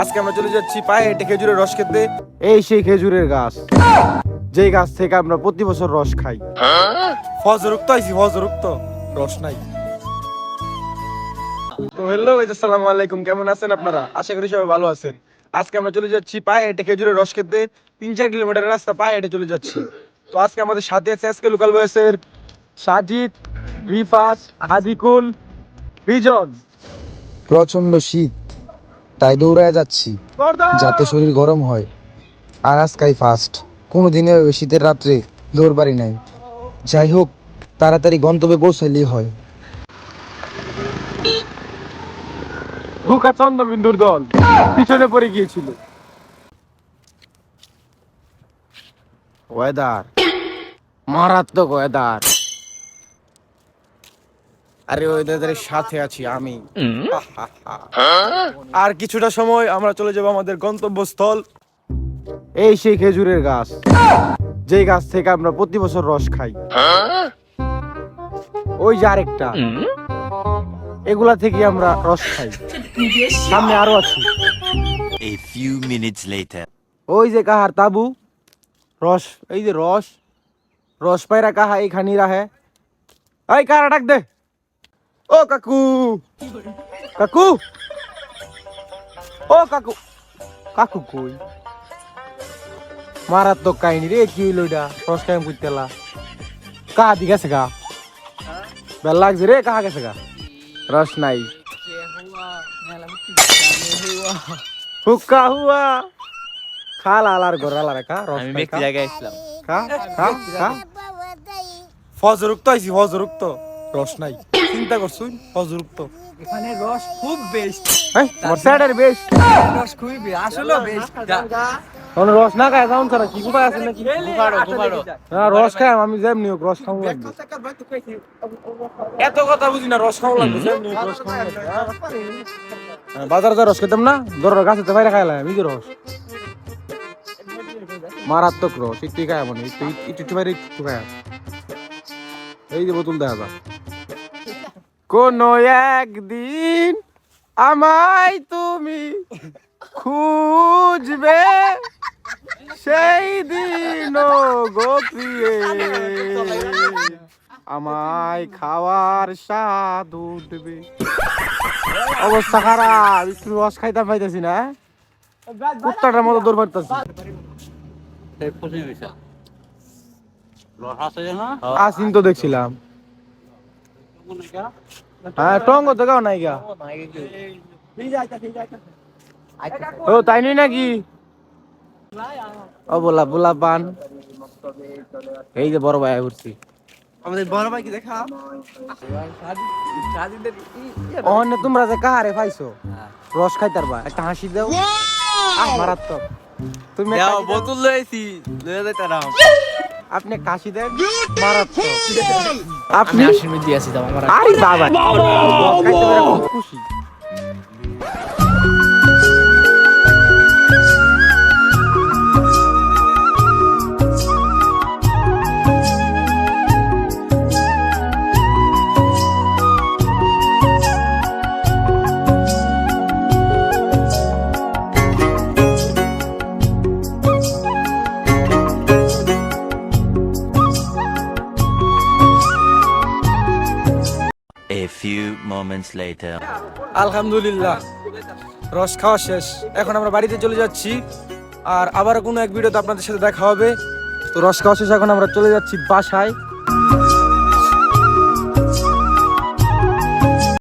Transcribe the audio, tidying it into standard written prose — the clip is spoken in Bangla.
আজকে আমরা চলে যাচ্ছি পায়ে হেঁটে খেজুরের রস খেতে। এই সেই খেজুরের গাছ, যেই গাছ থেকে আমরা প্রতি বছর রস খাই। ফজরুক্ত আইছি, ফজরুক্ত রস নাই। তো হ্যালো গাইস, আসসালামু আলাইকুম। কেমন আছেন আপনারা? আশা করি সবাই ভালো আছেন। আজকে আমরা চলে যাচ্ছি পায়ে হেঁটে খেজুরের রস খেতে। 3-4 কিলোমিটার রাস্তা পায়ে হেঁটে চলে যাচ্ছি। তো আজকে আমাদের সাথে আছে আজকে লোকাল বয়সের সাজিদ, রিফাত, হাদিকুল, বিজন। প্রচন্ড শীত, তাই দৌড়ায় যাচ্ছি যাতে শরীর গরম হয়। আর আজকাই ফার্স্ট, কোনোদিনও শীতের রাত্রে দৌড় পারি নাই। যাই হোক, তাড়াতাড়ি গন্তব্যে পৌঁছাইলেই হয়। হুকা চন্দ্রবিন্দুর দল পিছনে পড়ে গিয়েছিল। ওয়েদার মারাত্মক ওয়েদার। আরে ওয়েদারের সাথে আছি আমি। আর কিছুটা সময় আমরা চলে যাব আমাদের গন্তব্যস্থল। এই সেই খেজুরের গাছ, যেই গাছ থেকে আমরা প্রতি বছর রস খাই। ওই যে আরেকটা, এগুলা থেকে আমরা রস খাই। সামনে আরো আছে। A few minutes later. ওই যে কাহার তাবু, রস, এই যে রস, রস পায়রা কাহা এইখানি রাহে। এই কারা ডাক দে। ও কাকু, কাকু, ও কাকু, কাকু কই? মারাত্মক কাহিনী রে, কি হইল এটা? রস কাহিম করতেলা কাহা দি গেছে গা? বেল লাগছে রে, কাহা গেছে গা? রস নাই। হুক্কা হুয়া খালা আলার ঘর আলার কা রস আমি নাই ব্যক্তি কা? জায়গায় আসলাম। কা কা কা ফজরুক্ত আইছি, ফজরুক্ত রস নাই। চিন্তা করছুন, ফজরুক্ত। এখানে রস খুব বেশি, এই তোমার স্যাডের বেশ রস খুবই বেশি, আসলে বেশি। কোন রস না খায় যাও ছাড়া কি উপায় আছে নাকি? বুকারো বুকারো না রস খাই আমি যেমনি হোক রস খাওয়া লাগবে। এত কথা বুঝি না, রস খাওয়া লাগবে যেমনি হোক রস খাওয়া লাগবে। হ্যাঁ, বাজারে যা রস খেতাম না, ধরো গাছে তো বাইরে খাইলাম এই যে রস, মারাত্মক রস। একটু খায় মানে একটু একটু বাইরে একটু খায়। এই যে বোতল দেখা যায়। কোন একদিন আমায় তুমি খুঁজবে, সেই দিন গো প্রিয়ে আমায় খাওয়ার স্বাদ উঠবে। অবস্থা খারাপ, একটু রস খাইতে পাইতেছি না, কুত্তাটার মতো দৌড় পারতেছি। আসিন তো দেখছিলাম। হ্যাঁ টঙ্গ তো গাও নাই গা। ও তাই নই নাকি? ও বলা বলা পান। এই যে বড় ভাই ঘুরছি। আমাদের বড় ভাই কি দেখা অন্য তোমরা যে কাহারে পাইছো রস খাইতার বা একটা হাসি দাও। মারাত্মক। তুমি একটা হাসি দাও। বোতল লইছি লয়ে যাইতা না। আপনি কাশি দেন, মারাত্মক। আপনি হাসির মধ্যে আছি দাও আমার। আরে বাবা রস খাইতে পেরে খুব খুশি। A few moments later. আলহামদুলিল্লাহ রস খাওয়া শেষ। এখন আমরা বাড়িতে চলে যাচ্ছি। আর আবার কোনো এক ভিডিওতে আপনাদের সাথে দেখা হবে। তো রস খাওয়া শেষ, এখন আমরা চলে যাচ্ছি বাসায়।